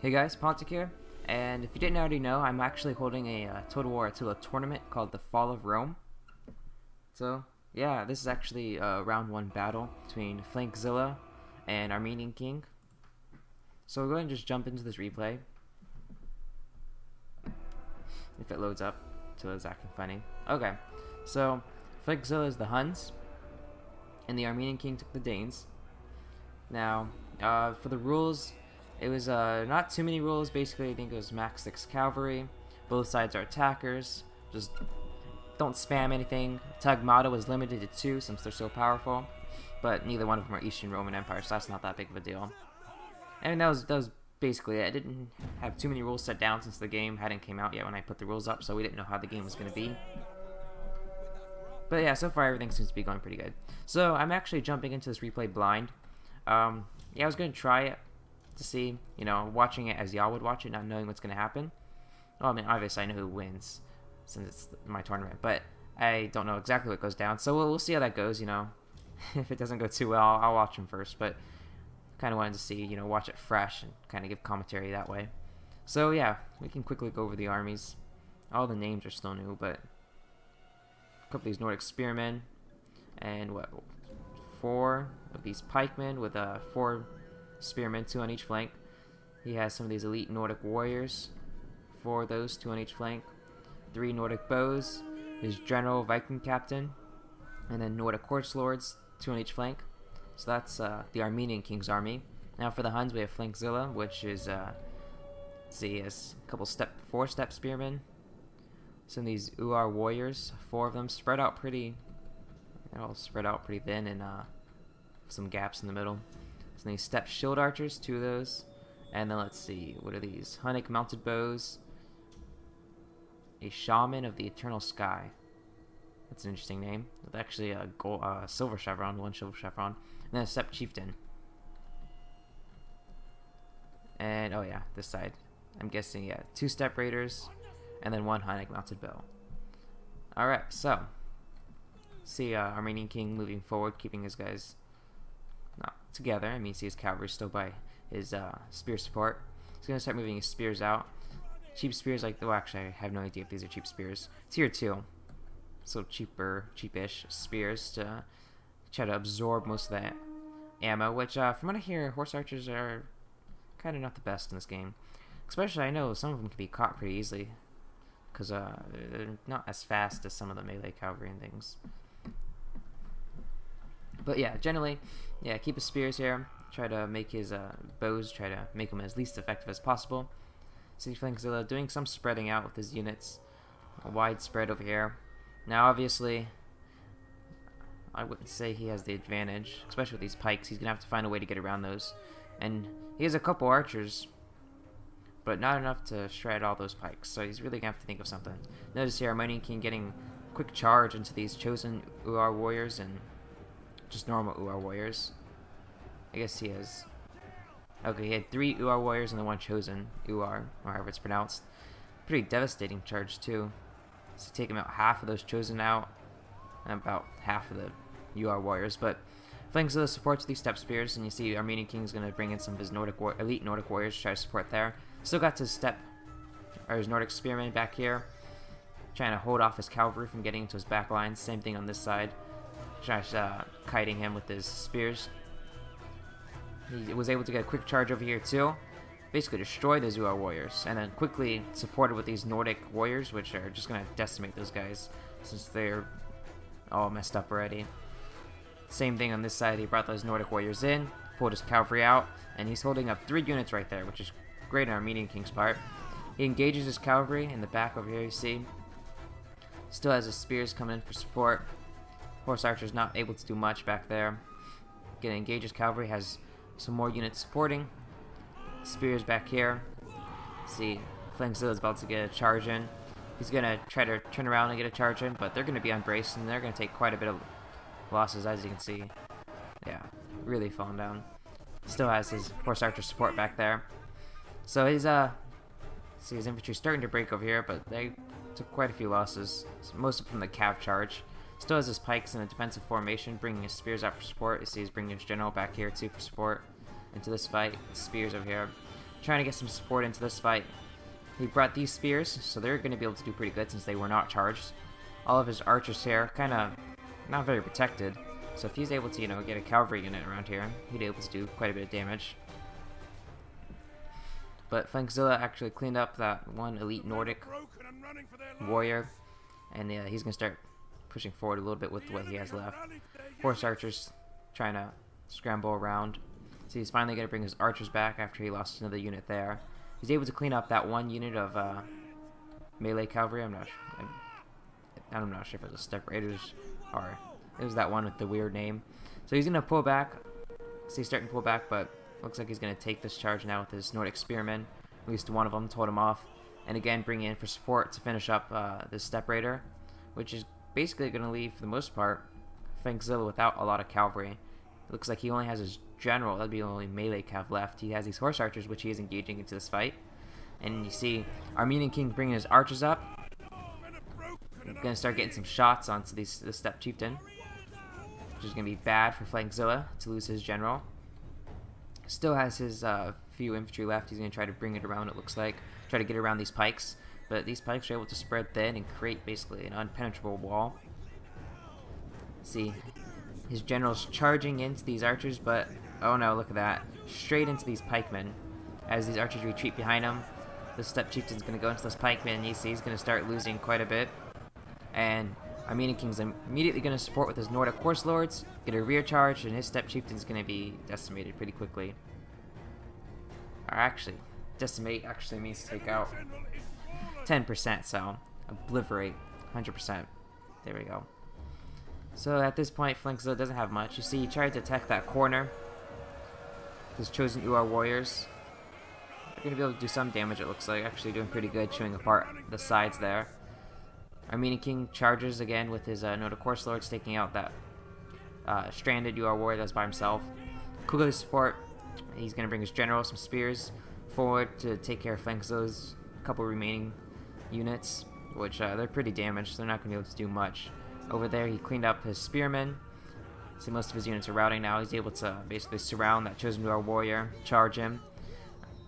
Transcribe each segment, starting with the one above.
Hey guys, Pontic here, and if you didn't already know, I'm actually holding a Total War Attila tournament called the Fall of Rome. So, yeah, this is actually a round 1 battle between Flankzilla and ArmenianKing. So we'll go ahead and just jump into this replay. If it loads up, Attila's acting funny. Okay, so Flankzilla is the Huns, and the ArmenianKing took the Danes. Now, for the rules, it was not too many rules. Basically, I think it was max 6 cavalry. Both sides are attackers. Just don't spam anything. Tagmata was limited to 2 since they're so powerful, but neither one of them are Eastern Roman Empire, so that's not that big of a deal. And that was basically it. I didn't have too many rules set down since the game hadn't came out yet when I put the rules up, so we didn't know how the game was going to be. But yeah, so far everything seems to be going pretty good. So I'm actually jumping into this replay blind. Yeah, I was going to try it to see, you know, watching it as y'all would watch it, not knowing what's going to happen. Well, I mean, obviously I know who wins since it's my tournament, but I don't know exactly what goes down, so we'll see how that goes, you know. If it doesn't go too well, I'll watch them first, but kind of wanted to see, you know, watch it fresh and kind of give commentary that way. So yeah, we can quickly go over the armies. All the names are still new, but a couple of these Nordic spearmen, and what, 4 of these pikemen with 4 spearmen, 2 on each flank. He has some of these elite Nordic warriors, 4 of those, 2 on each flank. 3 Nordic bows, his general Viking captain, and then Nordic horse lords, 2 on each flank. So that's the ArmenianKing's army. Now for the Huns, we have Flankzilla, which is let's see, has a couple 4-step spearmen. Some of these Uar warriors, 4 of them, spread out pretty. They're all spread out pretty thin, and some gaps in the middle. So these step shield archers, 2 of those. And then let's see, what are these? Hunnic mounted bows. A shaman of the eternal sky. That's an interesting name. With actually a gold, silver chevron, 1 silver chevron. And then a step chieftain. And oh yeah, this side. I'm guessing, yeah, 2 step raiders. And then 1 Hunnic mounted bow. Alright, so. See ArmenianKing moving forward, keeping his guys not together. I mean, see his cavalry still by his spear support. He's going to start moving his spears out. Cheap spears like, well, actually, I have no idea if these are cheap spears. Tier 2. So cheapish spears to try to absorb most of that ammo, which, from what I hear, horse archers are kind of not the best in this game. Especially, I know some of them can be caught pretty easily, because they're not as fast as some of the melee cavalry and things. But yeah, generally, yeah, keep his spears here. Try to make his bows, try to make them as least effective as possible. See Flankzilla doing some spreading out with his units. A wide spread over here. Now, obviously, I wouldn't say he has the advantage, especially with these pikes. He's going to have to find a way to get around those. And he has a couple archers, but not enough to shred all those pikes. So he's really going to have to think of something. Notice here, ArmenianKing getting quick charge into these chosen Uar warriors and just normal Uar warriors. I guess he has. Okay, he had 3 Uar warriors and then 1 chosen Uar, or however it's pronounced. Pretty devastating charge too. So take him out half of those chosen out, and about half of the Uar warriors. But Flankzilla supports these step spears, and you see ArmenianKing is going to bring in some of his elite Nordic warriors to try to support there. Still got his his Nordic spearmen back here, trying to hold off his cavalry from getting into his back lines. Same thing on this side, trying kiting him with his spears. He was able to get a quick charge over here too. Basically destroy the Uar warriors, and then quickly supported with these Nordic warriors, which are just going to decimate those guys since they're all messed up already. Same thing on this side, he brought those Nordic warriors in, pulled his cavalry out, and he's holding up 3 units right there, which is great on ArmenianKing's part. He engages his cavalry in the back over here, you see. Still has his spears coming in for support. Horse archers not able to do much back there. Gonna engage his cavalry, has some more units supporting. Spears back here. See, Flankzilla is about to get a charge in. He's gonna try to turn around and get a charge in, but they're gonna be unbraced and they're gonna take quite a bit of losses, as you can see. Yeah, really falling down. Still has his horse archer support back there. So his see his infantry starting to break over here, but they took quite a few losses. Most of it from the cav charge. Still has his pikes in a defensive formation, bringing his spears out for support. You see he's bringing his general back here too for support into this fight. Spears over here. trying to get some support into this fight. He brought these spears, so they're going to be able to do pretty good since they were not charged. All of his archers here, kind of not very protected. So if he's able to, you know, get a cavalry unit around here, he'd be able to do quite a bit of damage. But Flankzilla actually cleaned up that one elite Nordic warrior, and he's going to start pushing forward a little bit with what he has left. Horse archers trying to scramble around. So he's finally going to bring his archers back after he lost another unit there. He's able to clean up that one unit of melee cavalry. I'm not sure if it was step raiders or it was that one with the weird name. So he's going to pull back. So he's starting to pull back, but looks like he's going to take this charge now with his Nordic spearmen. At least one of them told him off. And again, bring in for support to finish up this step raider, which is basically going to leave, for the most part, Flankzilla without a lot of cavalry. It looks like he only has his general. That'd be only melee cav left. He has these horse archers, which he is engaging into this fight. And you see Armenian bringing his archers up. He's going to start getting some shots onto this steppe chieftain, which is going to be bad for Flankzilla to lose his general. Still has his few infantry left. He's going to try to bring it around, it looks like. Try to get around these pikes. But these pikes are able to spread thin and create basically an impenetrable wall. See, his general's charging into these archers, but oh no, look at that. Straight into these pikemen. As these archers retreat behind him, the steppe chieftain's going to go into this pikeman, and you see he's going to start losing quite a bit. And ArmenianKing's immediately going to support with his Nordic horse lords, get a rear charge, and his steppe chieftain's going to be decimated pretty quickly. Or actually, decimate actually means take out 10%, so obliterate 100%. There we go. So at this point, Flankzilla doesn't have much. You see, he tried to attack that corner. His chosen UR warriors. They're going to be able to do some damage, it looks like. Actually doing pretty good, chewing apart the sides there. ArmenianKing charges again with his Nordic horse lords, taking out that stranded UR warrior that's by himself. Quickly support. He's going to bring his general some spears forward to take care of Flankzilla's couple remaining units, which they're pretty damaged, so they're not going to be able to do much. Over there, he cleaned up his spearmen. See, most of his units are routing now. He's able to basically surround that chosen warrior, charge him,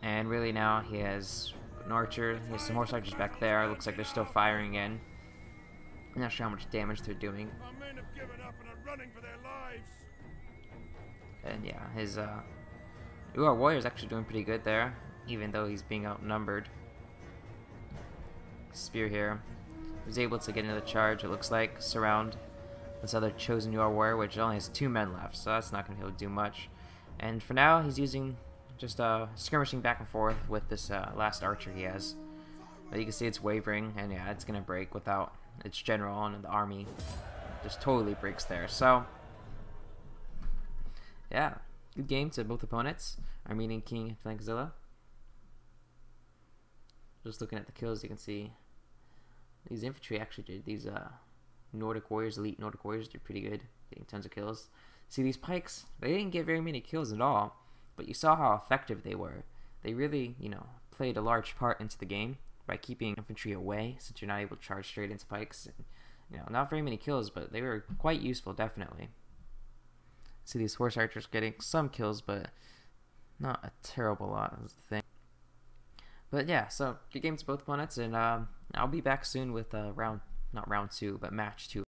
and really now he has an archer. He has some horse archers back there. Looks like they're still firing in. I'm not sure how much damage they're doing. And yeah, his UR warrior is actually doing pretty good there, even though he's being outnumbered. Spear here. He was able to get another charge, it looks like, surround this other chosen UR warrior, which only has 2 men left, so that's not going to be able to do much. And for now, he's using just skirmishing back and forth with this last archer he has. But you can see it's wavering, and yeah, it's going to break without its general, and the army just totally breaks there. So, yeah, good game to both opponents, ArmenianKing and Flankzilla. Just looking at the kills, you can see these infantry actually did. These Nordic warriors, elite Nordic warriors, did pretty good, getting tons of kills. See, these pikes, they didn't get very many kills at all, but you saw how effective they were. They really, you know, played a large part into the game by keeping infantry away, since you're not able to charge straight into pikes. And, you know, not very many kills, but they were quite useful, definitely. See these horse archers getting some kills, but not a terrible lot, is the thing. But yeah, so good game to both opponents, and I'll be back soon with not round 2, but match 2.